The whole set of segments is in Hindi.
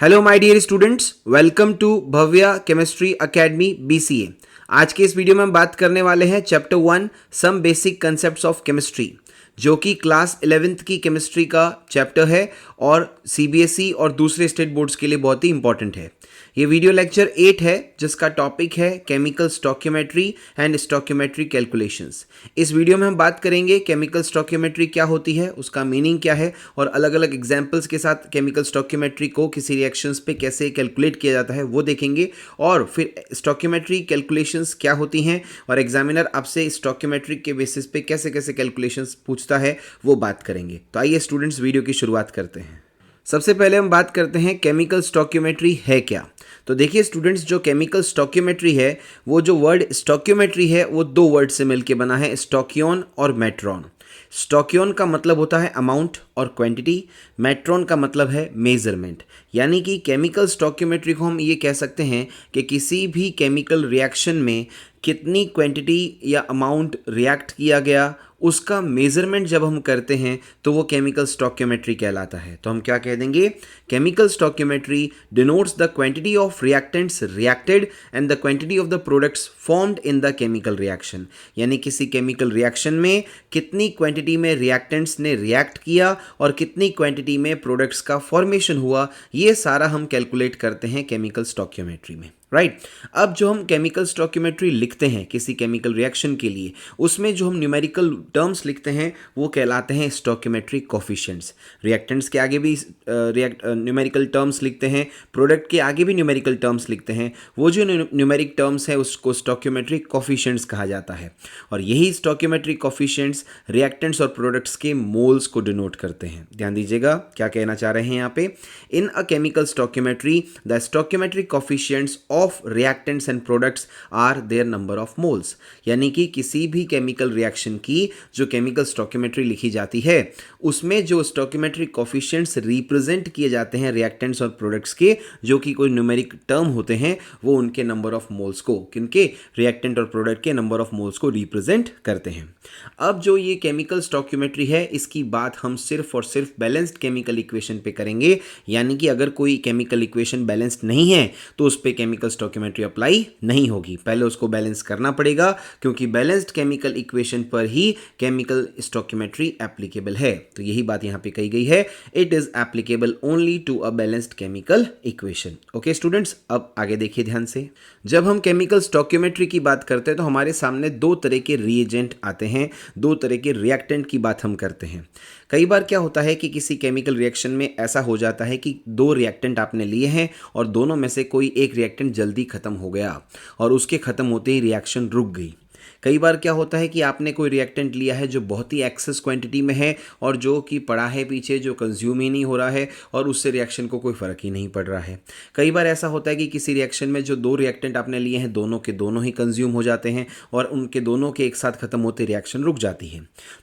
Hello my dear students, welcome to Bhavya chemistry academy BCA। आज के इस वीडियो में हम बात करने वाले हैं chapter 1 some basic concepts of chemistry, जो कि क्लास 11th की केमिस्ट्री का चैप्टर है और CBSE और दूसरे स्टेट बोर्ड्स के लिए बहुत ही इंपॉर्टेंट है। ये वीडियो लेक्चर 8 है जिसका टॉपिक है chemical stoichiometry and stoichiometry calculations. इस वीडियो में हम बात करेंगे केमिकल स्टोकियोमेट्री क्या होती है, उसका मीनिंग क्या है और अलग अलग एग्जाम्पल्स के साथ केमिकल स्टोकियोमेट्री को किसी रिएक्शंस पे कैसे कैलकुलेट किया जाता है वो देखेंगे, और फिर स्टोकियोमेट्री कैलकुलेशंस क्या होती हैं और एग्जामिनर आपसे स्टोकियोमेट्री के बेसिस पे कैसे कैसे कैलकुलेशंस पूछता है वो बात करेंगे। तो आइए स्टूडेंट्स वीडियो की शुरुआत करते हैं। सबसे पहले हम बात करते हैं केमिकल स्टोकियोमेट्री है क्या। तो देखिए स्टूडेंट्स, जो केमिकल स्टोकियोमेट्री है, वो जो वर्ड स्टोकियोमेट्री है वो दो वर्ड से मिलकर बना है, स्टोकियोन और मेट्रॉन। स्टोकियोन का मतलब होता है अमाउंट और क्वांटिटी, मेट्रॉन का मतलब है मेजरमेंट। यानी कि केमिकल स्टोकियोमेट्री को हम ये कह सकते हैं कि किसी भी केमिकल रिएक्शन में कितनी क्वांटिटी या अमाउंट रिएक्ट किया गया उसका मेजरमेंट जब हम करते हैं तो वो केमिकल स्टोकियोमेट्री कहलाता है। तो हम क्या कह देंगे, chemical stoichiometry denotes the quantity of reactants reacted and the quantity of the products formed in the chemical reaction. यानी किसी केमिकल रिएक्शन में कितनी क्वांटिटी में रिएक्टेंट्स ने रिएक्ट किया और कितनी क्वांटिटी में प्रोडक्ट्स का फॉर्मेशन हुआ, ये सारा हम कैलकुलेट करते हैं केमिकल स्टोकियोमेट्री में, राइट। अब जो हम केमिकल स्टोकियोमेट्री लिखते हैं किसी केमिकल रिएक्शन के लिए, उसमें जो हम न्यूमेरिकल टर्म्स लिखते हैं वो कहलाते हैं स्टोकियोमेट्रिक कोफिशिएंट्स। रिएक्टेंट्स के आगे भी न्यूमेरिकल टर्म्स लिखते हैं, प्रोडक्ट के आगे भी न्यूमेरिकल टर्म्स लिखते हैं। वो जो न्यूमेरिक टर्म्स है उसको स्टोकियोमेट्रिक कोफिशिएंट्स कहा जाता है, और यही स्टोकियोमेट्रिक कोफिशिएंट्स रिएक्टेंट्स और प्रोडक्ट्स के मोल्स को डिनोट करते हैं। ध्यान दीजिएगा क्या कहना चाह रहे हैं यहाँ पे। In a chemical stoichiometry the stoichiometric coefficients of reactants and products are their number of moles. यानी कि किसी भी केमिकल रिएक्शन की जो केमिकल स्टोकियोमेट्री लिखी जाती है उसमें जो स्टोकियोमेट्रिक कोफिशिएंट्स रिप्रेजेंट किए जाते हैं रिएक्टेंट्स और प्रोडक्ट्स के, जो कि कोई न्यूमेरिक टर्म होते हैं, वो उनके नंबर ऑफ मोल्स को, किनके, रिएक्टेंट और प्रोडक्ट के नंबर ऑफ मोल्स को रिप्रेजेंट करते हैं। अब जो ये केमिकल स्टोकियोमेट्री है इसकी बात हम सिर्फ और सिर्फ बैलेंस्ड केमिकल इक्वेशन पे करेंगे। यानी कि अगर कोई केमिकल इक्वेशन बैलेंस्ड नहीं है तो उस पर केमिकल स्टोकियोमेट्री अप्लाई नहीं होगी, पहले उसको बैलेंस करना पड़ेगा, क्योंकि बैलेंस्ड केमिकल इक्वेशन पर ही केमिकल स्टोकियोमेट्री एप्लीकेबल है। तो यही बात यहाँ पे कही गई है, it is applicable only to a balanced chemical equation. Okay students, अब आगे देखिए ध्यान से। जब हम केमिकल स्टोकियोमेट्री की बात करते हैं तो हमारे सामने दो तरह के रिएजेंट आते हैं, दो तरह के रिएक्टेंट की बात हम करते हैं। कई बार क्या होता है कि किसी केमिकल रिएक्शन में ऐसा हो जाता है कि दो रिएक्टेंट आपने लिए हैं और दोनों में से कोई एक रिएक्टेंट जल्दी खत्म हो गया और उसके खत्म होते ही रिएक्शन रुक गई। कई बार क्या होता है कि आपने कोई रिएक्टेंट लिया है जो बहुत ही एक्सेस क्वांटिटी में है और जो कि पड़ा है पीछे, जो कंज्यूम ही नहीं हो रहा है और उससे रिएक्शन को कोई फ़र्क ही नहीं पड़ रहा है। कई बार ऐसा होता है कि किसी रिएक्शन में जो दो रिएक्टेंट आपने लिए हैं दोनों के दोनों ही कंज्यूम हो जाते हैं और उनके दोनों के एक साथ ख़त्म होते रिएक्शन रुक जाती है।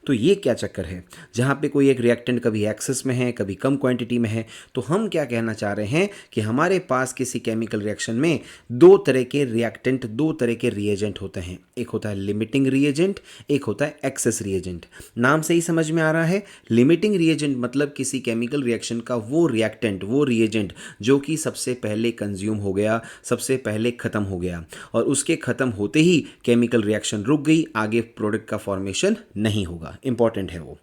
तो ये क्या चक्कर है, जहाँ पे कोई एक रिएक्टेंट कभी एक्सेस में है कभी कम क्वांटिटी में है। तो हम क्या कहना चाह रहे हैं कि हमारे पास किसी केमिकल रिएक्शन में दो तरह के रिएक्टेंट, दो तरह के रिएजेंट होते हैं। एक होता है लिमिटिंग रिएजेंट, एक होता है एक्सेस रिएजेंट। नाम से ही समझ में आ रहा है, लिमिटिंग रिएजेंट मतलब किसी केमिकल रिएक्शन का वो रिएक्टेंट, वो रिएजेंट जो कि सबसे पहले कंज्यूम हो गया, सबसे पहले खत्म हो गया और उसके खत्म होते ही केमिकल रिएक्शन रुक गई, आगे प्रोडक्ट का फॉर्मेशन नहीं होगा। इंपॉर्टेंट है वो।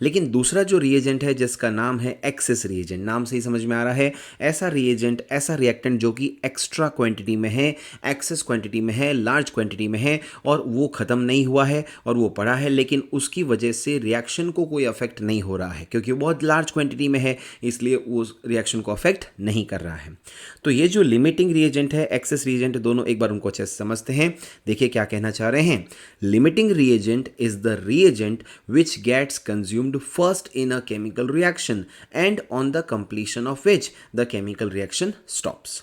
लेकिन दूसरा जो रिएजेंट है जिसका नाम है एक्सेस रिएजेंट, नाम से ही समझ में आ रहा है, ऐसा रिएजेंट, ऐसा रिएक्टेंट जो कि एक्स्ट्रा क्वांटिटी में है, एक्सेस क्वांटिटी में है, लार्ज क्वांटिटी में है और वो खत्म नहीं हुआ है और वो पड़ा है, लेकिन उसकी वजह से रिएक्शन को कोई अफेक्ट नहीं हो रहा है, क्योंकि वो बहुत लार्ज क्वांटिटी में है इसलिए उस रिएक्शन को अफेक्ट नहीं कर रहा है। तो ये जो लिमिटिंग रिएजेंट है, एक्सेस रिएजेंट, दोनों एक बार उनको अच्छे से समझते हैं। देखिए क्या कहना चाह रहे हैं। Limiting reagent is the reagent which gets consumed first in a chemical reaction and on the completion of which the chemical reaction stops.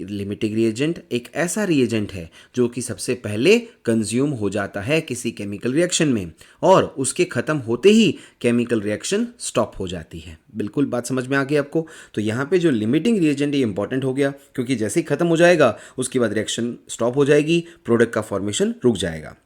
Limiting reagent एक ऐसा रिएजेंट है जो कि सबसे पहले कंज्यूम हो जाता है किसी केमिकल रिएक्शन में और उसके खत्म होते ही केमिकल रिएक्शन स्टॉप हो जाती है। बिल्कुल बात समझ में आ गई आपको। तो यहाँ पे जो लिमिटिंग रिएजेंट ये इंपॉर्टेंट हो गया, क्योंकि जैसे ही खत्म हो जाएगा उसके बाद रिएक्शन स्टॉप हो जाएगी, प्रोडक्ट का फॉर्मेशन रुक जाएगा।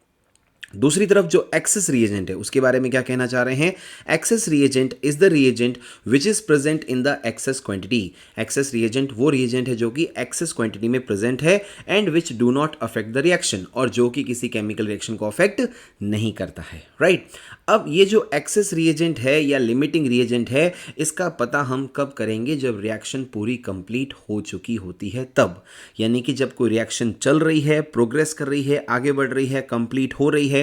दूसरी तरफ जो एक्सेस रिएजेंट है उसके बारे में क्या कहना चाह रहे हैं, excess reagent is the reagent which is present in the excess quantity. Excess reagent वो रिएजेंट है जो कि एक्सेस क्वांटिटी में प्रेजेंट है and which do not affect the reaction, और जो कि किसी केमिकल रिएक्शन को अफेक्ट नहीं करता है, राइट। अब ये जो एक्सेस रिएजेंट है या लिमिटिंग रिएजेंट है, इसका पता हम कब करेंगे, जब रिएक्शन पूरी कंप्लीट हो चुकी होती है तब। यानी कि जब कोई रिएक्शन चल रही है, प्रोग्रेस कर रही है, आगे बढ़ रही है, कंप्लीट हो रही है,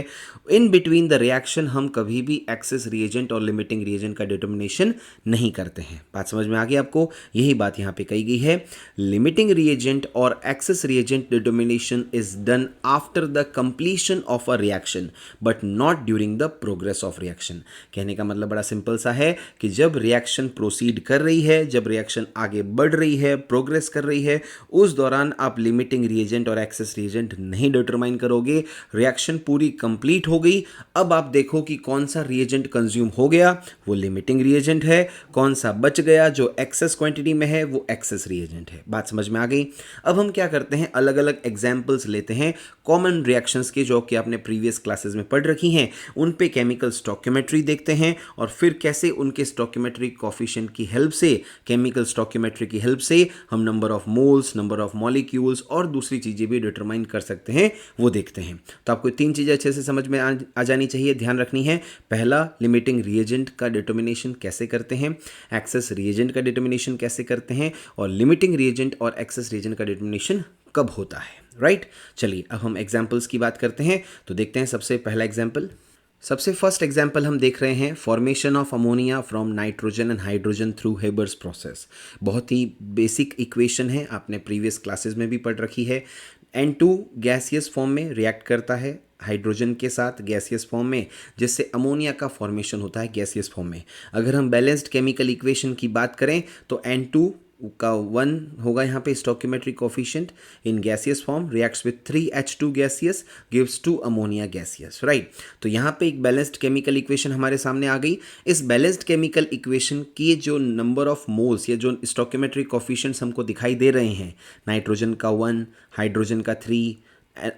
इन बिटवीन द रिएक्शन हम कभी भी एक्सेस रिएजेंट और लिमिटिंग रिएजेंट का डिटर्मिनेशन नहीं करते हैं। बात समझ में आ गई आपको, यही बात यहां पे कही गई है। लिमिटिंग रिएजेंट और access reagent determination is done after the completion of a reaction but not during the progress of reaction. कहने का मतलब बड़ा सिंपल सा है कि जब रिएक्शन प्रोसीड कर रही है, जब रिएक्शन आगे बढ़ रही है, प्रोग्रेस कर रही है, उस दौरान आप लिमिटिंग रिएजेंट और एक्सेस रिएजेंट नहीं डिटरमाइन करोगे। रिएक्शन पूरी कंप्लीट हो गई, अब आप देखो कि कौन सा रिएजेंट कंज्यूम हो गया, वो लिमिटिंग रिएजेंट है, कौन सा बच गया जो एक्सेस क्वांटिटी में है वो एक्सेस रिएजेंट है। बात समझ में आ गई। अब हम क्या करते हैं, अलग अलग एग्जांपल्स लेते हैं कॉमन रिएक्शंस के जो कि आपने प्रीवियस क्लासेस में पढ़ रखी हैं, उन पे केमिकल स्टोइकियोमेट्री देखते हैं और फिर कैसे उनके स्टोइकियोमेट्री कोफिशिएंट की हेल्प से, केमिकल स्टोइकियोमेट्री की हेल्प से हम number of moles, number of molecules और दूसरी चीजें भी डिटरमाइन कर सकते हैं, वो देखते हैं। तो आपको तीन चीजें अच्छे से समझ में आ जानी चाहिए, ध्यान रखनी है। पहला, लिमिटिंग रिएजेंट का डिटर्मिनेशन कैसे करते हैं, एक्सेस रिएजेंट का डिटर्मिनेशन कैसे करते हैं, और लिमिटिंग रिएजेंट और एक्सेस रिएजेंट का डिटर्मिनेशन कब होता है, राइट। चलिए अब हम एग्जांपल्स की बात करते हैं। तो देखते हैं सबसे पहला एग्जांपल। सबसे फर्स्ट एग्जांपल हम देख रहे हैं, formation of ammonia from nitrogen and hydrogen through Haber's process. बहुत ही बेसिक इक्वेशन है, आपने प्रीवियस क्लासेस में भी पढ़ रखी है। N2 गैसियस फॉर्म में रिएक्ट करता है हाइड्रोजन के साथ गैसियस फॉर्म में, जिससे अमोनिया का फॉर्मेशन होता है गैसियस फॉर्म में। अगर हम बैलेंस्ड केमिकल इक्वेशन की बात करें तो N2 का 1 होगा यहाँ पे stoichiometry coefficient in gaseous form, reacts with 3H2 gaseous, gives 2 ammonia gaseous, right. तो यहाँ पे एक बैलेंस्ड केमिकल इक्वेशन हमारे सामने आ गई। इस बैलेंस्ड केमिकल इक्वेशन की जो नंबर ऑफ मोल्स या जो स्टोइकियोमेट्री कोफिशिएंट्स हमको दिखाई दे रहे हैं, नाइट्रोजन का 1, हाइड्रोजन का 3,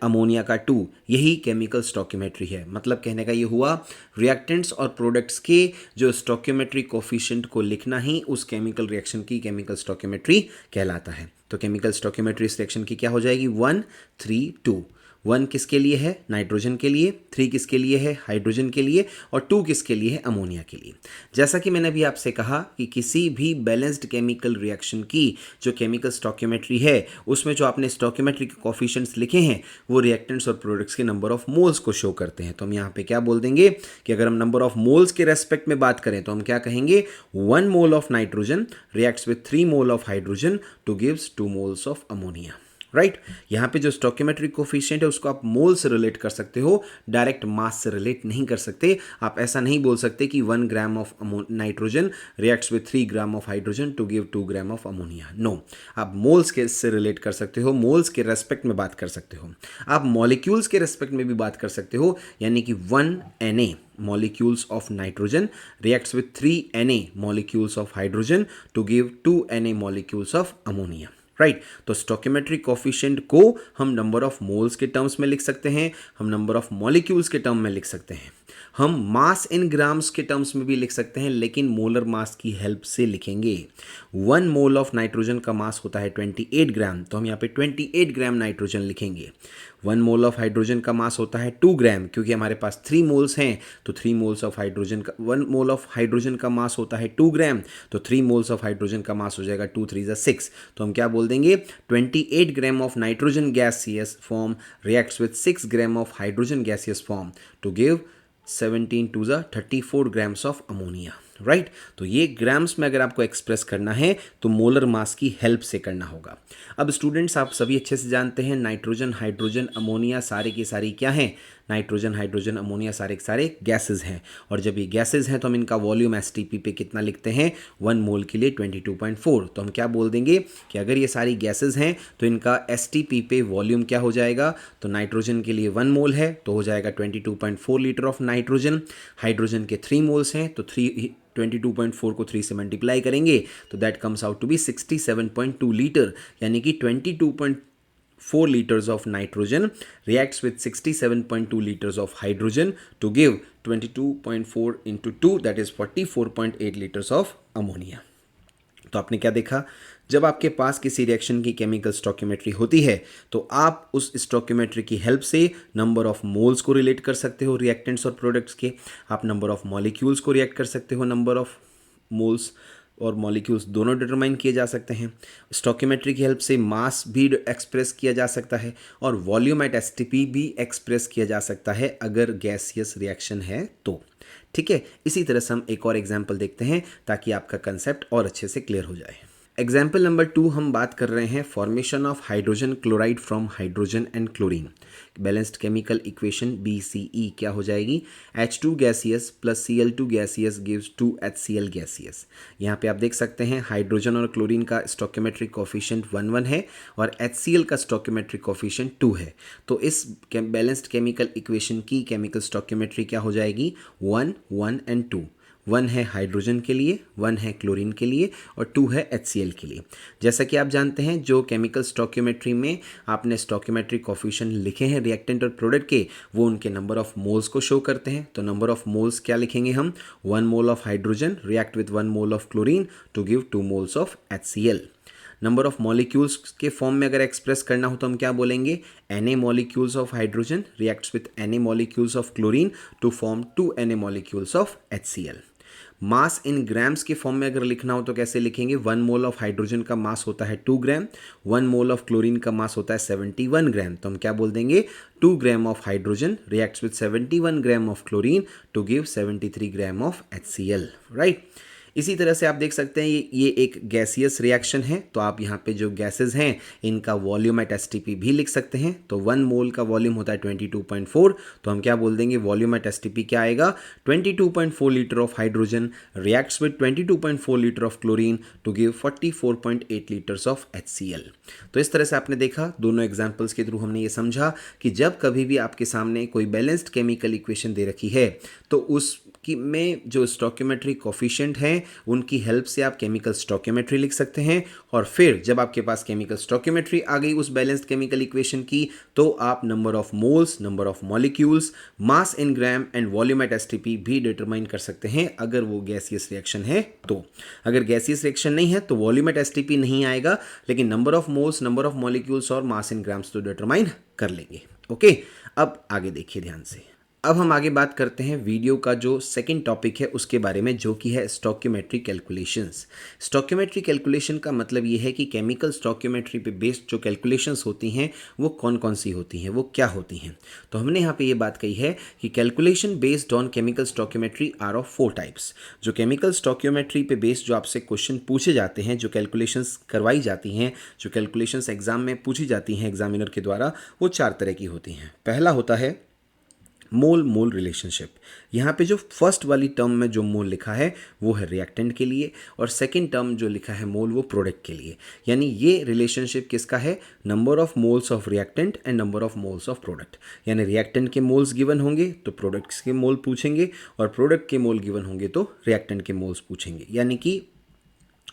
अमोनिया का 2, यही केमिकल स्टोइकियोमेट्री है। मतलब कहने का ये हुआ, रिएक्टेंट्स और प्रोडक्ट्स के जो स्टोइकियोमेट्री कोफिशिएंट को लिखना ही उस केमिकल रिएक्शन की केमिकल स्टोइकियोमेट्री कहलाता है। तो केमिकल स्टोइकियोमेट्री इस रिएक्शन की क्या हो जाएगी, 1 3 2। 1 किसके लिए है, नाइट्रोजन के लिए, 3 किसके लिए है, हाइड्रोजन के लिए, और 2 किसके लिए है, अमोनिया के लिए। जैसा कि मैंने अभी आपसे कहा कि किसी भी बैलेंस्ड केमिकल रिएक्शन की जो केमिकल स्टोइकियोमेट्री है, उसमें जो आपने स्टोइकियोमेट्री के कोफिशिएंट्स लिखे हैं वो रिएक्टेंट्स और प्रोडक्ट्स के नंबर ऑफ मोल्स को शो करते हैं। तो हम यहाँ पे क्या बोल देंगे कि अगर हम नंबर ऑफ मोल्स के रेस्पेक्ट में बात करें तो हम क्या कहेंगे, 1 mole of nitrogen reacts with 3 mole of hydrogen two gives 2 moles of ammonia, right. यहाँ पे जो स्टोइकियोमेट्रिक कोफिशिएंट है उसको आप मोल से रिलेट कर सकते हो, डायरेक्ट मास से रिलेट नहीं कर सकते। आप ऐसा नहीं बोल सकते कि 1 gram of nitrogen reacts with 3 gram of hydrogen to give 2 gram of ammonia, no. आप मोल्स के से रिलेट कर सकते हो, मोल्स के रेस्पेक्ट में बात कर सकते हो। आप मॉलिक्यूल्स के रेस्पेक्ट में भी बात कर सकते हो, यानी कि 1 Na molecules of nitrogen reacts with 3 Na molecules of hydrogen to give 2 Na molecules of ammonia, right. तो स्टोइकियोमेट्रिक कोफिशिएंट को हम नंबर ऑफ मोल्स के टर्म्स में लिख सकते हैं, हम नंबर ऑफ मॉलिक्यूल्स के टर्म में लिख सकते हैं, हम मास इन ग्राम्स के टर्म्स में भी लिख सकते हैं, लेकिन मोलर मास की हेल्प से लिखेंगे। 1 मोल ऑफ नाइट्रोजन का मास होता है 28 ग्राम, तो हम यहाँ पे 28 ग्राम नाइट्रोजन लिखेंगे। 1 मोल ऑफ हाइड्रोजन का मास होता है 2 ग्राम, क्योंकि हमारे पास 3 मोल्स हैं, तो 3 मोल्स ऑफ हाइड्रोजन का 1 मोल ऑफ हाइड्रोजन का मास होता है 2 ग्राम, तो 3 मोल्स ऑफ हाइड्रोजन का मास हो जाएगा 2 3 6। तो हम क्या बोल देंगे, 28 gram of nitrogen gaseous form reacts with 6 gram of hydrogen gaseous form to give 17 to 34 grams of ammonia, right. तो ये ग्राम्स में अगर आपको एक्सप्रेस करना है तो मोलर मास की हेल्प से करना होगा। अब स्टूडेंट्स, आप सभी अच्छे से जानते हैं नाइट्रोजन, हाइड्रोजन, अमोनिया सारे की सारी क्या हैं, नाइट्रोजन, हाइड्रोजन, अमोनिया सारे के सारे गैसेज हैं। और जब ये गैसेज हैं तो हम इनका वॉल्यूम एसटीपी पे कितना लिखते हैं, 1 मोल के लिए 22.4। तो हम क्या बोल देंगे कि अगर ये सारी गैसेज हैं तो इनका एसटीपी पे वॉल्यूम क्या हो जाएगा, तो नाइट्रोजन के लिए 1 मोल है तो हो जाएगा 22.4 लीटर ऑफ नाइट्रोजन। हाइड्रोजन के 3 मोल्स हैं तो 22.4 को 3 से मल्टीप्लाई करेंगे तो that comes out to be 67.2 litre, यानी कि 4 liters of nitrogen reacts with 67.2 liters of hydrogen to give 22.4 into 2 that is 44.8 liters of ammonia. तो आपने क्या देखा, जब आपके पास किसी रिएक्शन की केमिकल स्टोइकियोमेट्री होती है तो आप उस स्टोइकियोमेट्री की हेल्प से नंबर ऑफ मोल्स को रिलेट कर सकते हो रिएक्टेंट्स और प्रोडक्ट्स के, आप नंबर ऑफ मॉलिक्यूल्स को रिएक्ट कर सकते हो, नंबर ऑफ मोल्स और मॉलिक्यूल्स दोनों डिटरमाइन किए जा सकते हैं। स्टोइकियोमेट्री की हेल्प से मास भी एक्सप्रेस किया जा सकता है और वॉल्यूम एट एसटीपी भी एक्सप्रेस किया जा सकता है अगर गैसियस रिएक्शन है तो। ठीक है, इसी तरह से हम एक और एग्जाम्पल देखते हैं ताकि आपका कंसेप्ट और अच्छे से क्लियर हो जाए। एग्जाम्पल नंबर 2 हम बात कर रहे हैं formation of hydrogen chloride from hydrogen and chlorine. Balanced chemical equation BCE क्या हो जाएगी, H2 gaseous plus Cl2 gaseous gives 2HCl gaseous. यहाँ पे आप देख सकते हैं हाइड्रोजन और क्लोरीन का स्टोइकियोमेट्रिक कोफिशिएंट 1 है और HCl का स्टोइकियोमेट्रिक कोफिशिएंट 2 है। तो इस बैलेंस्ड केमिकल इक्वेशन की केमिकल स्टोइकियोमेट्री क्या हो जाएगी, 1, 1 एंड 2। 1 है हाइड्रोजन के लिए, 1 है क्लोरीन के लिए और 2 है HCl के लिए। जैसा कि आप जानते हैं जो केमिकल स्टोइकियोमेट्री में आपने स्टोइकियोमेट्रिक कोफिशिएंट लिखे हैं रिएक्टेंट और प्रोडक्ट के, वो उनके नंबर ऑफ मोल्स को शो करते हैं। तो नंबर ऑफ मोल्स क्या लिखेंगे हम, 1 mole of hydrogen react with 1 mole of chlorine to give 2 moles of HCl। Number of molecules के फॉर्म में अगर एक्सप्रेस करना हो तो हम क्या बोलेंगे, Na molecules of hydrogen reacts with Na molecules of chlorine to form 2 Na molecules of HCl। Mass in grams के फॉर्म में अगर लिखना हो तो कैसे लिखेंगे, 1 मोल ऑफ हाइड्रोजन का मास होता है 2 ग्राम, 1 मोल ऑफ क्लोरीन का मास होता है 71 ग्राम। तो हम क्या बोल देंगे, 2 gram of hydrogen reacts with 71 gram of chlorine to give 73 gram of HCl, right. इसी तरह से आप देख सकते हैं ये एक गैसियस रिएक्शन है, तो आप यहाँ पे जो गैसेस हैं इनका वॉल्यूम एट एसटीपी भी लिख सकते हैं। तो 1 मोल का वॉल्यूम होता है 22.4, तो हम क्या बोल देंगे, वॉल्यूम एट एसटीपी क्या आएगा, 22.4 litre of hydrogen reacts with 22.4 litre of chlorine to give 44.8 litres of HCl। तो इस तरह से आपने देखा, दोनों एग्जाम्पल्स के थ्रू हमने ये समझा कि जब कभी भी आपके सामने कोई बैलेंस्ड केमिकल इक्वेशन दे रखी है तो उसकी में जो स्टोइकियोमेट्रिक कोफिशिएंट हैं उनकी हेल्प से आप केमिकल स्टोइकियोमेट्री लिख सकते हैं, और फिर जब आपके पास केमिकल स्टोइकियोमेट्री आ गई उस बैलेंस्ड केमिकल इक्वेशन की तो आप number of moles, number of molecules, mass in gram and volume at STP भी डिटरमाइन कर सकते हैं अगर वो गैसियस रिएक्शन है तो। अगर गैसियस रिएक्शन नहीं है तो वॉल्यूम एट एसटीपी नहीं आएगा, लेकिन number of moles, number of molecules और मास इन ग्राम्स तो डिटरमाइन कर लेंगे। ओके, अब आगे देखिए ध्यान से। अब हम आगे बात करते हैं वीडियो का जो सेकंड टॉपिक है उसके बारे में, जो कि है स्टोइकियोमेट्री कैलकुलेशंस। स्टोइकियोमेट्री कैलकुलेशन का मतलब ये है कि केमिकल स्टोइकियोमेट्री पे बेस्ड जो कैलकुलेशंस होती हैं वो कौन कौन सी होती हैं, वो क्या होती हैं। तो हमने यहाँ पे ये बात कही है कि calculation based on chemical stoichiometry are of 4 types. जो केमिकल स्टोइकियोमेट्री पे बेस्ड जो आपसे क्वेश्चन पूछे जाते हैं, जो कैलकुलेशंस करवाई जाती हैं, जो कैलकुलेशंस एग्जाम में पूछी जाती हैं एग्जामिनर के द्वारा, वो 4 तरह की होती हैं। पहला होता है मोल मोल रिलेशनशिप। यहाँ पे जो फर्स्ट वाली टर्म में जो मोल लिखा है वो है रिएक्टेंट के लिए, और सेकंड टर्म जो लिखा है मोल वो प्रोडक्ट के लिए। यानी ये रिलेशनशिप किसका है, number of moles of reactant and number of moles of product. यानी रिएक्टेंट के मोल्स गिवन होंगे तो प्रोडक्ट्स के मोल पूछेंगे, और प्रोडक्ट के मोल गिवन होंगे तो रिएक्टेंट के मोल्स पूछेंगे। यानी कि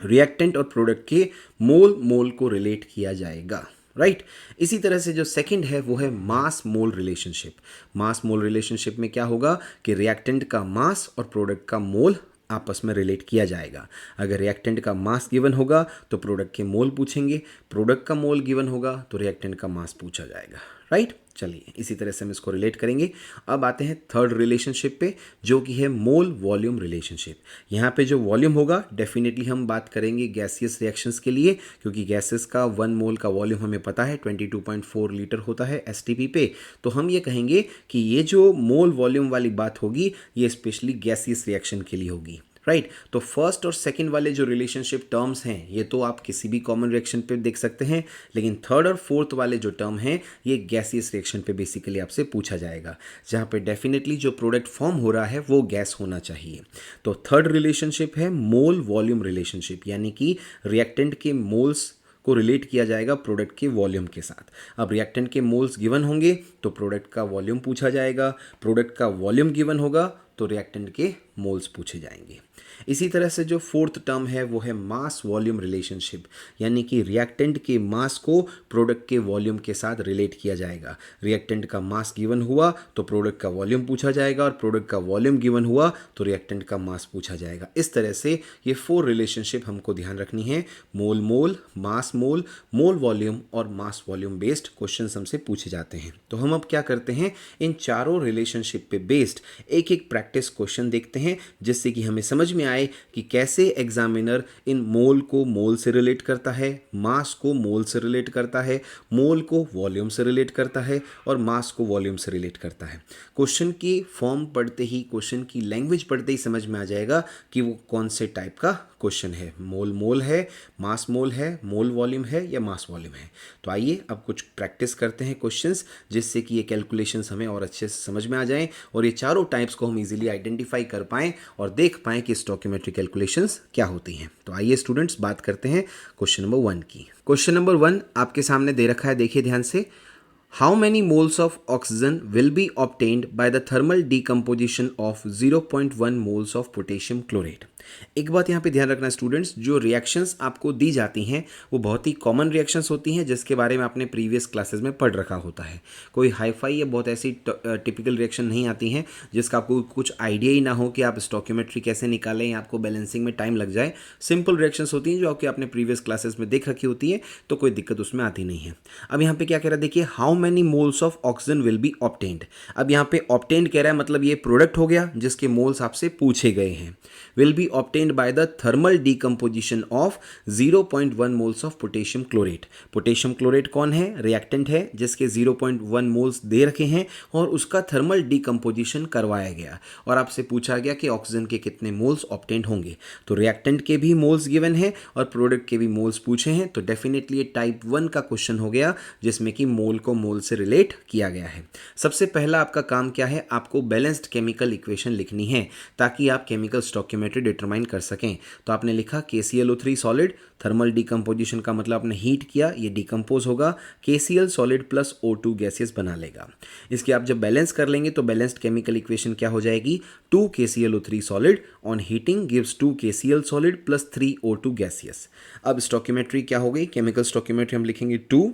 रिएक्टेंट और प्रोडक्ट के मोल मोल को रिलेट किया जाएगा, राइट। इसी तरह से जो सेकंड है वो है मास मोल रिलेशनशिप। मास मोल रिलेशनशिप में क्या होगा कि रिएक्टेंट का मास और प्रोडक्ट का मोल आपस में रिलेट किया जाएगा। अगर रिएक्टेंट का मास गिवन होगा तो प्रोडक्ट के मोल पूछेंगे, प्रोडक्ट का मोल गिवन होगा तो रिएक्टेंट का मास पूछा जाएगा, राइट। चलिए इसी तरह से हम इसको रिलेट करेंगे। अब आते हैं थर्ड रिलेशनशिप पे, जो कि है मोल वॉल्यूम रिलेशनशिप। यहाँ पे जो वॉल्यूम होगा डेफिनेटली हम बात करेंगे गैसियस रिएक्शंस के लिए, क्योंकि गैसेस का 1 मोल का वॉल्यूम हमें पता है 22.4 लीटर होता है एसटीपी पे। तो हम ये कहेंगे कि ये जो मोल वॉल्यूम वाली बात होगी ये स्पेशली गैसियस रिएक्शन के लिए होगी, राइट। तो फर्स्ट और सेकंड वाले जो रिलेशनशिप टर्म्स हैं ये तो आप किसी भी कॉमन रिएक्शन पे देख सकते हैं, लेकिन थर्ड और फोर्थ वाले जो टर्म हैं ये गैसियस रिएक्शन पे बेसिकली आपसे पूछा जाएगा, जहाँ पे डेफिनेटली जो प्रोडक्ट फॉर्म हो रहा है वो गैस होना चाहिए। तो थर्ड रिलेशनशिप है मोल वॉल्यूम रिलेशनशिप, यानी कि रिएक्टेंट के मोल्स को रिलेट किया जाएगा प्रोडक्ट के वॉल्यूम के साथ। अब रिएक्टेंट के मोल्स गिवन होंगे तो प्रोडक्ट का वॉल्यूम पूछा जाएगा, प्रोडक्ट का वॉल्यूम गिवन होगा तो रिएक्टेंट के मोल्स पूछे जाएंगे। इसी तरह से जो फोर्थ टर्म है वो है मास वॉल्यूम रिलेशनशिप, यानी कि रिएक्टेंट के मास को प्रोडक्ट के वॉल्यूम के साथ रिलेट किया जाएगा। रिएक्टेंट का मास गिवन हुआ तो प्रोडक्ट का वॉल्यूम पूछा जाएगा, और प्रोडक्ट का वॉल्यूम गिवन हुआ तो रिएक्टेंट का मास पूछा जाएगा। इस तरह से ये 4 रिलेशनशिप हमको ध्यान रखनी है। मोल मोल, मास मोल, मोल वॉल्यूम और मास वॉल्यूम बेस्ड क्वेश्चन हमसे पूछे जाते हैं। तो हम अब क्या करते हैं, इन चारों रिलेशनशिप पे बेस्ड एक एक प्रैक्टिस क्वेश्चन देखते हैं, जिससे कि हमें समझ में आए कि कैसे एग्जामिनर इन मोल को मोल से रिलेट करता है, मास को मोल से रिलेट करता है, मोल को वॉल्यूम से रिलेट करता है और मास को वॉल्यूम से रिलेट करता है। क्वेश्चन की फॉर्म पढ़ते ही, क्वेश्चन की लैंग्वेज पढ़ते ही समझ में आ जाएगा कि वो कौन से टाइप का क्वेश्चन है। मोल मोल है, मास मोल है, मोल वॉल्यूम है या मास वॉल्यूम है। तो आइए अब कुछ प्रैक्टिस करते हैं क्वेश्चंस, जिससे कि ये कैलकुलेशंस हमें और अच्छे से समझ में आ जाएं और ये चारों टाइप्स को हम इजीली आइडेंटिफाई कर पाएं और देख पाएं कि स्टोइकियोमेट्री कैलकुलेशंस क्या होती हैं। तो आइए स्टूडेंट्स बात करते हैं क्वेश्चन नंबर 1 की। क्वेश्चन नंबर 1 आपके सामने दे रखा है, देखिए ध्यान से। How many moles of oxygen will be obtained by the thermal decomposition of 0.1 moles of potassium chlorate? एक बात यहाँ पे ध्यान रखना स्टूडेंट्स, जो रिएक्शंस आपको दी जाती हैं वो बहुत ही कॉमन रिएक्शंस होती हैं, जिसके बारे में आपने प्रीवियस क्लासेस में पढ़ रखा होता है। कोई हाईफाई या बहुत ऐसी टिपिकल रिएक्शन नहीं आती हैं जिसका आपको कुछ आइडिया ही ना हो कि आप स्टोइकियोमेट्री कैसे निकालें या आपको बैलेंसिंग में टाइम लग जाए। सिंपल रिएक्शंस होती हैं जो आपके आपने प्रीवियस क्लासेस में देख रखी होती है, तो कोई दिक्कत उसमें आती नहीं है। अब यहाँ पे क्या कह रहा है, देखिए, how many moles of oxygen will be obtained. अब यहाँ पे ऑब्टेन्ड कह रहा है, मतलब ये प्रोडक्ट हो गया जिसके मोल्स आपसे पूछे गए हैं। Will be obtained by the thermal decomposition of 0.1 moles of potassium chlorate. Potassium chlorate कौन है, रिएक्टेंट है जिसके 0.1 मोल्स दे रखे हैं और उसका थर्मल डीकम्पोजिशन करवाया गया और आपसे पूछा गया कि ऑक्सीजन के कितने मोल्स ऑब्टेन्ड होंगे। तो रिएक्टेंट के भी मोल्स गिवन है और प्रोडक्ट के भी मोल्स पूछे हैं, तो डेफिनेटली ये टाइप 1 का क्वेश्चन हो गया जिसमें कि मोल को मोल से रिलेट किया गया है। सबसे पहला आपका काम क्या है, आपको बैलेंस्ड केमिकल इक्वेशन लिखनी है ताकि आप केमिकल स्टोइकियोमेट्री डिटरमाइन कर सकें। तो आपने लिखा KClO3 सॉलिड, थर्मल डीकम्पोजिशन का मतलब आपने हीट किया, ये डिकम्पोज होगा, KCl solid plus O2 gases बना लेगा। इसके आप जब बैलेंस कर लेंगे तो बैलेंस्ड केमिकल इक्वेशन क्या हो जाएगी, 2 KClO3 solid on heating gives 2 KCl solid plus 3 O2 gaseous. अब स्टोइकियोमेट्री क्या हो गई, केमिकल स्टोइकियोमेट्री हम लिखेंगे 2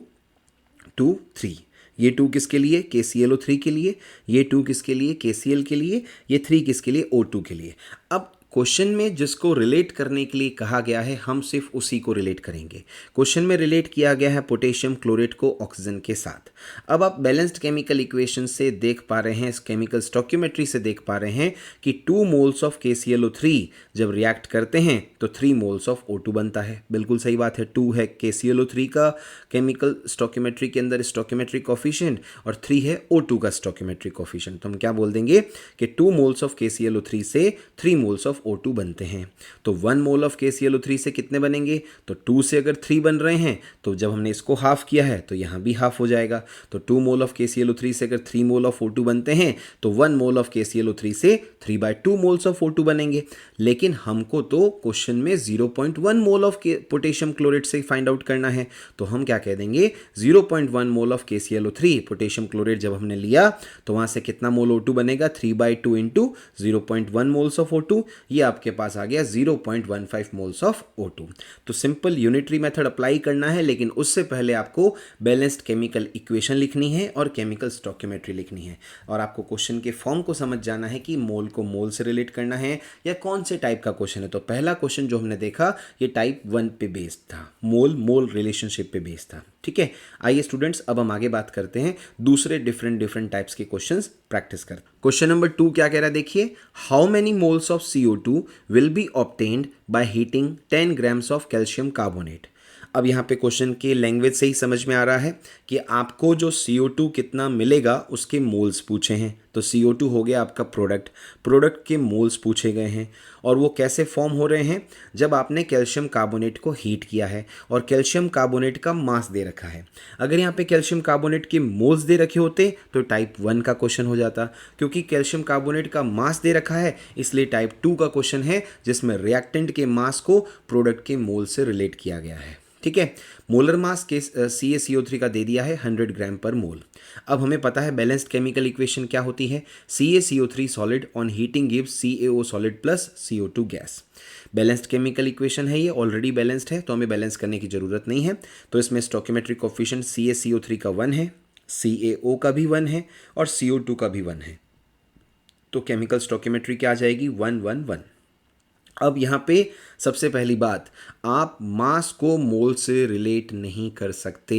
2 3। ये 2 किसके लिए, KClO3 के लिए, ये 2 किसके लिए, KCl के लिए, ये 3 किसके लिए, O2 के लिए। अब क्वेश्चन में जिसको रिलेट करने के लिए कहा गया है हम सिर्फ उसी को रिलेट करेंगे। क्वेश्चन में रिलेट किया गया है पोटेशियम क्लोरेट को ऑक्सीजन के साथ। अब आप बैलेंस्ड केमिकल इक्वेशन से देख पा रहे हैं, केमिकल स्टोइकियोमेट्री से देख पा रहे हैं कि 2 मोल्स ऑफ KClO3 जब रिएक्ट करते हैं तो 3 मोल्स ऑफ O2 बनता है। बिल्कुल सही बात है, 2 है KClO3 का केमिकल स्टोइकियोमेट्री के अंदर स्टोइकियोमेट्रिक कोफिशिएंट और 3 है O2 का स्टोइकियोमेट्रिक कोफिशिएंट। तो हम क्या बोल देंगे कि 2 मोल्स ऑफ KClO3 से 3 मोल्स ऑफ O2 बनते हैं। तो 1 मोल ऑफ KClO3 से कितने बनेंगे, तो 2 से अगर 3 बन रहे हैं तो जब हमने इसको हाफ किया है तो यहाँ भी हाफ हो जाएगा। तो 2 मोल ऑफ KClO3 से अगर 3 मोल ऑफ O2 बनते हैं तो 1 मोल ऑफ KClO3 से 3/2 मोल्स ऑफ O2 बनेंगे। लेकिन हमको तो क्वेश्चन में 0.1 मोल ऑफ पोटेशियम क्लोरेट से फाइंड आउट करना है, तो हम क्या कह देंगे, 0.1 mole of KClO3 potassium chlorate जब हमने लिया तो वहाँ से कितना मोल O2 बनेगा, 3/2 इंटू 0.1 मोल्स ऑफ O2, ये आपके पास आ गया 0.15 मोल्स ऑफ O2। तो सिंपल यूनिटरी मेथड अप्लाई करना है, लेकिन उससे पहले आपको बैलेंस्ड केमिकल इक्वेशन लिखनी है और केमिकल स्टोइकियोमेट्री लिखनी है और आपको क्वेश्चन के फॉर्म को समझ जाना है कि मोल को मोल से रिलेट करना है या कौन से टाइप का क्वेश्चन है। तो पहला क्वेश्चन जो हमने देखा ये टाइप 1 पे बेस्ड था, मोल मोल रिलेशनशिप पे बेस्ड था। ठीक है, आइए स्टूडेंट्स अब हम आगे बात करते हैं दूसरे डिफरेंट टाइप्स के क्वेश्चंस प्रैक्टिस कर। क्वेश्चन नंबर 2 क्या कह रहा है, देखिए, how many moles of CO2 will be obtained by heating 10 grams of calcium carbonate. अब यहाँ पे क्वेश्चन की लैंग्वेज से ही समझ में आ रहा है कि आपको जो CO2 कितना मिलेगा उसके मोल्स पूछे हैं। तो CO2 हो गया आपका प्रोडक्ट के मोल्स पूछे गए हैं और वो कैसे फॉर्म हो रहे हैं, जब आपने कैल्शियम कार्बोनेट को हीट किया है और कैल्शियम कार्बोनेट का मास दे रखा है। अगर यहाँ पे कैल्शियम कार्बोनेट के मोल्स दे रखे होते तो टाइप 1 का क्वेश्चन हो जाता, क्योंकि कैल्शियम कार्बोनेट का मास दे रखा है इसलिए टाइप 2 का क्वेश्चन है जिसमें रिएक्टेंट के मास को प्रोडक्ट के मोल से रिलेट किया गया है। ठीक है। मोलर मास के CaCO3 का दे दिया है 100 ग्राम पर मोल। अब हमें पता है बैलेंस्ड केमिकल इक्वेशन क्या होती है, CaCO3 solid on heating gives CaO solid plus CO2 gas. Balanced chemical equation है, ये ऑलरेडी बैलेंस्ड है तो हमें बैलेंस करने की जरूरत नहीं है। तो इसमें स्टोइकियोमेट्रिक कोफिशिएंट CaCO3 का 1 है, CaO का भी 1 है और CO2 का भी 1 है। तो केमिकल स्टोइकियोमेट्री क्या आ जाएगी, 1 1 1। अब यहाँ पे सबसे पहली बात, आप मास को मोल से रिलेट नहीं कर सकते।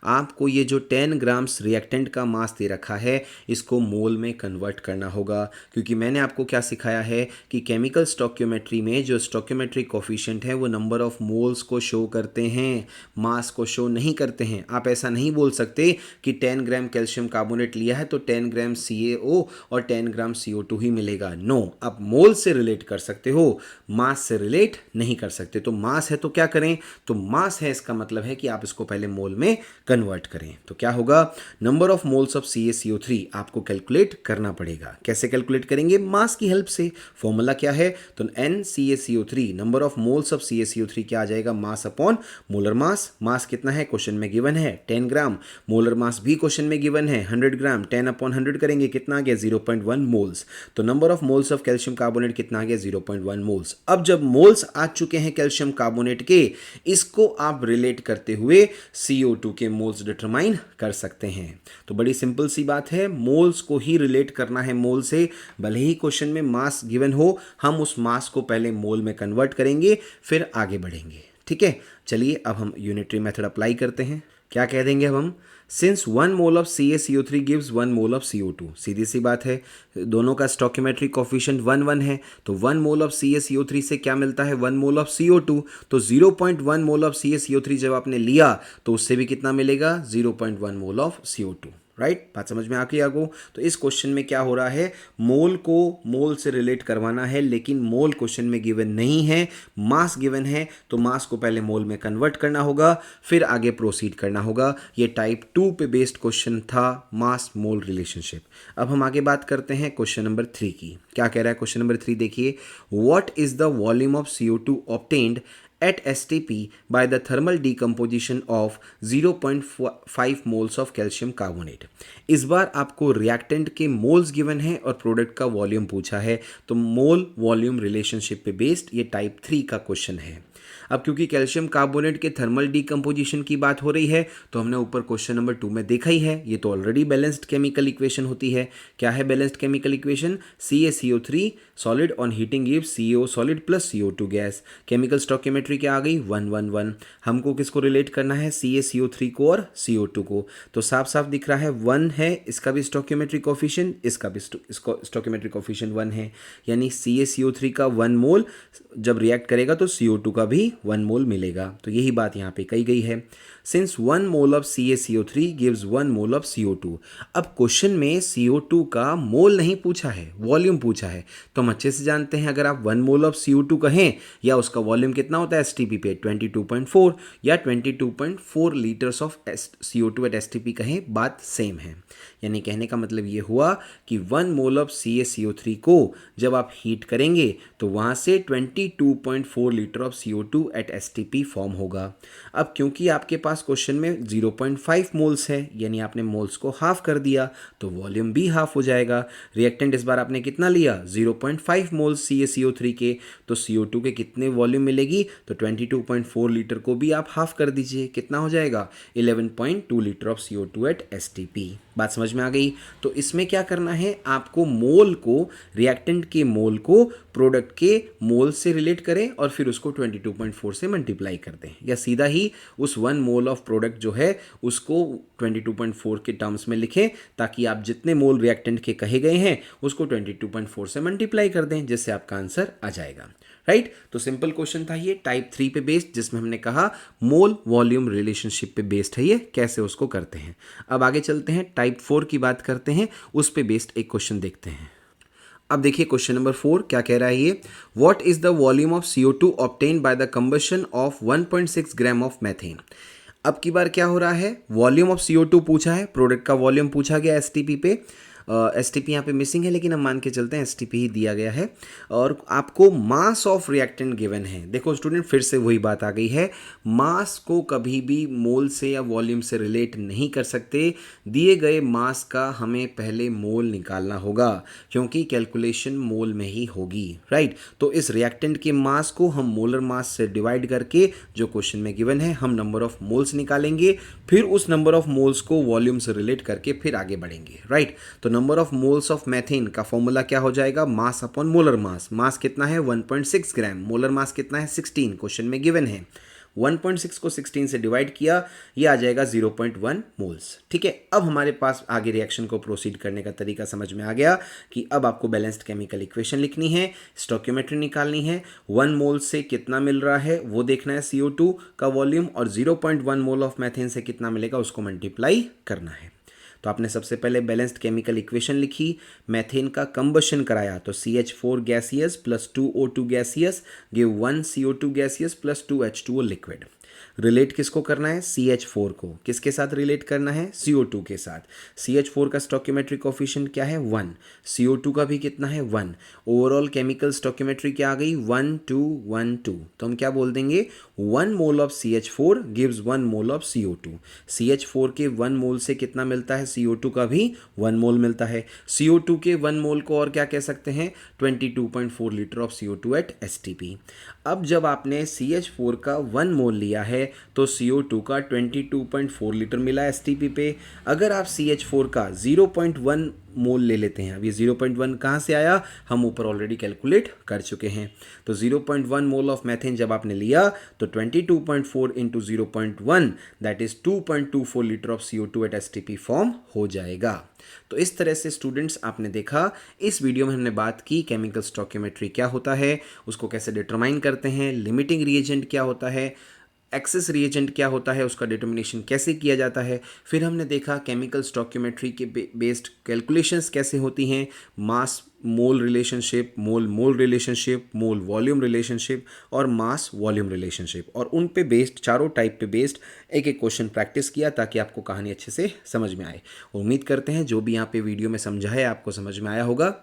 आपको ये जो 10 ग्राम्स रिएक्टेंट का मास दे रखा है इसको मोल में कन्वर्ट करना होगा, क्योंकि मैंने आपको क्या सिखाया है कि केमिकल स्टोइकियोमेट्री में जो स्टोइकियोमेट्रिक कोफिशिएंट है वो नंबर ऑफ मोल्स को शो करते हैं, मास को शो नहीं करते हैं। आप ऐसा नहीं बोल सकते कि 10 ग्राम कैल्शियम कार्बोनेट लिया है तो 10 ग्राम CaO और 10 ग्राम CO2 ही मिलेगा। नो, आप मोल से रिलेट कर सकते हो, मास से रिलेट नहीं कर सकते। तो मास है तो क्या करें, तो मास है इसका मतलब है कि आप इसको पहले मोल में कन्वर्ट करें। तो क्या होगा, number of moles of CaCO3 आपको कैलकुलेट करना पड़ेगा। कैसे कैलकुलेट करेंगे, मास की हेल्प से। फॉर्मूला क्या है, तो NCaCO3 number of moles of CaCO3 क्या आ जाएगा, मास अपॉन मोलर मास। मास कितना है क्वेश्चन में गिवन है 10 ग्राम, मोलर मास भी क्वेश्चन में गिवन है 100 ग्राम। 10 अपॉन 100 करेंगे कितना आ गया, 0.1 मोल्स। तो number of moles of calcium carbonate कितना आ गया, 0.1 मोल्स। अब जब मोल्स आ चुके हैं कैल्शियम कार्बोनेट के, इसको आप रिलेट करते हुए CO2 के मोल्स डिटरमाइन कर सकते हैं। तो बड़ी सिंपल सी बात है, मोल्स को ही रिलेट करना है मोल से। भले ही क्वेश्चन में मास गिवन हो, हम उस मास को पहले मोल में कन्वर्ट करेंगे फिर आगे बढ़ेंगे। ठीक है, चलिए अब हम यूनिटरी मेथड अप्लाई करते हैं। क्या कह देंगे अब हम, since 1 mole of CaCO3 gives 1 mole of CO2। सीधी सी बात है, दोनों का स्टोइकियोमेट्रिक कोफिशिएंट 1 1 है, तो 1 मोल ऑफ CaCO3 से क्या मिलता है, 1 मोल ऑफ CO2। तो 0.1 मोल ऑफ CaCO3 जब आपने लिया तो उससे भी कितना मिलेगा, 0.1 मोल ऑफ CO2। राइट, बात समझ में आ गई आपको। तो इस क्वेश्चन में क्या हो रहा है, मोल को मोल से रिलेट करवाना है, लेकिन मोल क्वेश्चन में गिवन नहीं है, मास गिवन है। तो मास को पहले मोल में कन्वर्ट करना होगा फिर आगे प्रोसीड करना होगा। ये टाइप 2 पे बेस्ड क्वेश्चन था, मास मोल रिलेशनशिप। अब हम आगे बात करते हैं क्वेश्चन नंबर 3 की। क्या कह रहा है क्वेश्चन नंबर 3, देखिए, what is the volume of CO2 obtained at STP by the thermal decomposition of 0.5 moles of calcium carbonate। इस बार आपको रिएक्टेंट के मोल्स गिवन है और प्रोडक्ट का वॉल्यूम पूछा है। तो मोल वॉल्यूम रिलेशनशिप पे बेस्ड ये टाइप 3 का क्वेश्चन है। अब क्योंकि कैल्शियम कार्बोनेट के थर्मल डीकम्पोजिशन की बात हो रही है तो हमने ऊपर क्वेश्चन नंबर 2 में देखा ही है, ये तो ऑलरेडी बैलेंस्ड केमिकल इक्वेशन होती है। क्या है balanced chemical equation, CaCO3 solid on heating gives CaO solid plus CO2 gas. Chemical stoichiometry क्या आ गई, 1 1 1। हमको किसको रिलेट करना है, CaCO3 को और CO2 को। तो साफ साफ दिख रहा है 1 है, इसका भी स्टोइकियोमेट्रिक कोफिशिएंट, इसका भी स्टोइकियोमेट्रिक कोफिशिएंट 1 है, यानी CaCO3 का 1 मोल जब रिएक्ट करेगा तो CO2 का भी 1 मोल मिलेगा। तो यही बात यहाँ पे कही गई है, since 1 mole of CaCO3 gives 1 mole of CO2। अब क्वेश्चन में CO2 का मोल नहीं पूछा है, वॉल्यूम पूछा है। तो हम अच्छे से जानते हैं अगर आप 1 मोल ऑफ CO2 कहें या उसका वॉल्यूम कितना होता है STP पे 22.4 या 22.4 litres of CO2 at STP कहें, बात सेम है। यानी कहने का मतलब ये हुआ कि 1 मोल ऑफ CaCO3 को जब आप हीट करेंगे तो वहाँ से 22.4 litre of CO2 at STP form होगा। अब क्योंकि आपके पास क्वेश्चन में 0.5 मोल्स है, यानी आपने मोल्स को हाफ कर दिया तो वॉल्यूम भी हाफ हो जाएगा। रिएक्टेंट इस बार आपने कितना लिया, 0.5 मोल्स CaCO3 के, तो CO2 के कितने वॉल्यूम मिलेगी, तो 22.4 लीटर को भी आप हाफ कर दीजिए, कितना हो जाएगा, 11.2 litre of CO2 at STP। बात समझ में आ गई। तो इसमें क्या करना है, आपको मोल को, रिएक्टेंट के मोल को प्रोडक्ट के मोल से रिलेट करें और फिर उसको 22.4 से मल्टीप्लाई कर दें, या सीधा ही उस 1 मोल ऑफ प्रोडक्ट जो है उसको 22.4 के टर्म्स में लिखें, ताकि आप जितने मोल रिएक्टेंट के कहे गए हैं उसको 22.4 से मल्टीप्लाई कर दें, जिससे आपका आंसर आ जाएगा। राइट, तो सिंपल क्वेश्चन था ये टाइप 3 पे बेस्ड, जिसमें हमने कहा मोल वॉल्यूम रिलेशनशिप पे बेस्ड है, ये कैसे उसको करते हैं। अब आगे चलते हैं, टाइप 4 की बात करते हैं, उस पे बेस्ड एक क्वेश्चन देखते हैं। अब देखिए क्वेश्चन नंबर 4 क्या कह रहा है ये, what is the volume of CO2 obtained by the combustion of 1.6 gram of methane. अब की बार क्या हो रहा है, वॉल्यूम ऑफ CO2 पूछा है, प्रोडक्ट का वॉल्यूम पूछा गया STP पे। STP यहाँ पे मिसिंग है, लेकिन हम मान के चलते हैं STP ही दिया गया है। और आपको मास ऑफ रिएक्टेंट गिवन है। देखो स्टूडेंट, फिर से वही बात आ गई है, मास को कभी भी मोल से या वॉल्यूम से रिलेट नहीं कर सकते। दिए गए मास का हमें पहले मोल निकालना होगा, क्योंकि कैलकुलेशन मोल में ही होगी, राइट। तो इस रिएक्टेंट के मास को हम मोलर मास से डिवाइड करके, जो क्वेश्चन में गिवन है, हम नंबर ऑफ मोल्स निकालेंगे, फिर उस नंबर ऑफ मोल्स को वॉल्यूम से रिलेट करके फिर आगे बढ़ेंगे, राइट। तो number of moles of methane का फॉर्मूला क्या हो जाएगा, मास अपॉन मोलर मास। मास कितना है 1.6 ग्राम, मोलर मास कितना है 16, क्वेश्चन में गिवन है। 1.6 को 16 से डिवाइड किया, ये आ जाएगा 0.1 मोल्स, ठीक है। अब हमारे पास आगे रिएक्शन को प्रोसीड करने का तरीका समझ में आ गया कि अब आपको बैलेंस्ड केमिकल इक्वेशन लिखनी है, स्टोइकियोमेट्री निकालनी है, 1 मोल से कितना मिल रहा है वो देखना है CO2 का वॉल्यूम, और 0.1 मोल ऑफ मैथेन से कितना मिलेगा उसको मल्टीप्लाई करना है। तो आपने सबसे पहले बैलेंस्ड केमिकल इक्वेशन लिखी, मैथेन का कंबशन कराया, तो CH4 gaseous plus 2O2 gaseous give 1 CO2 gaseous plus 2 H2O liquid. Relate किसको करना है, CH4 को। किसके साथ रिलेट करना है, CO2 के साथ। CH4 का स्टोइकियोमेट्रिक कोफिशिएंट क्या है 1, CO2 का भी कितना है 1। ओवरऑल केमिकल स्टोइकियोमेट्री क्या आ गई 1 2 1 2। तो हम क्या बोल देंगे, 1 mole of CH4 gives 1 mole of CO2। CH4 के 1 मोल से कितना मिलता है, CO2 का भी 1 मोल मिलता है। CO2 के 1 मोल को और क्या कह सकते हैं, 22.4 litre of CO2 at STP। अब जब आपने CH4 का 1 मोल लिया है तो CO2 का 22.4 लीटर मिला STP पे। अगर आप CH4 का 0.1 मोल ले लेते हैं, अब ये 0.1 कहाँ से आया, हम ऊपर ऑलरेडी कैलकुलेट कर चुके हैं। तो 0.1 मोल ऑफ मैथेन जब आपने लिया तो 22.4 into 0.1 that is 2.24 litre of CO2 at STP form हो जाएगा। तो इस तरह से स्टूडेंट्स आपने देखा, इस वीडियो में हमने बात की केमिकल स्टोइकियोमेट्री क्या होता है, उसको कैसे डिटरमाइन करते हैं, लिमिटिंग रिएजेंट क्या होता है, एक्सेस रिएजेंट क्या होता है, उसका डिटर्मिनेशन कैसे किया जाता है। फिर हमने देखा केमिकल स्टोइकियोमेट्री के बेस्ड कैलकुलेशंस कैसे होती हैं, मास मोल रिलेशनशिप, मोल मोल रिलेशनशिप, मोल वॉल्यूम रिलेशनशिप और मास वॉल्यूम रिलेशनशिप, और उन पे बेस्ड चारों टाइप पे बेस्ड एक एक क्वेश्चन प्रैक्टिस किया ताकि आपको कहानी अच्छे से समझ में आए। उम्मीद करते हैं जो भी यहाँ पे वीडियो में समझा है आपको समझ में आया होगा,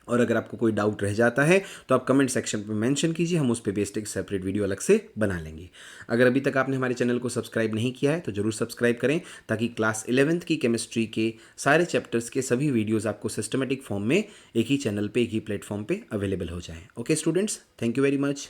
और अगर आपको कोई डाउट रह जाता है तो आप कमेंट सेक्शन पे मेंशन कीजिए, हम उस पे बेस्ड एक सेपरेट वीडियो अलग से बना लेंगे। अगर अभी तक आपने हमारे चैनल को सब्सक्राइब नहीं किया है तो जरूर सब्सक्राइब करें, ताकि क्लास 11th की केमिस्ट्री के सारे चैप्टर्स के सभी वीडियोस आपको सिस्टमेटिक फॉर्म में एक ही चैनल पे, एक ही प्लेटफॉर्म पे अवेलेबल हो जाएं। Okay students, thank you very much.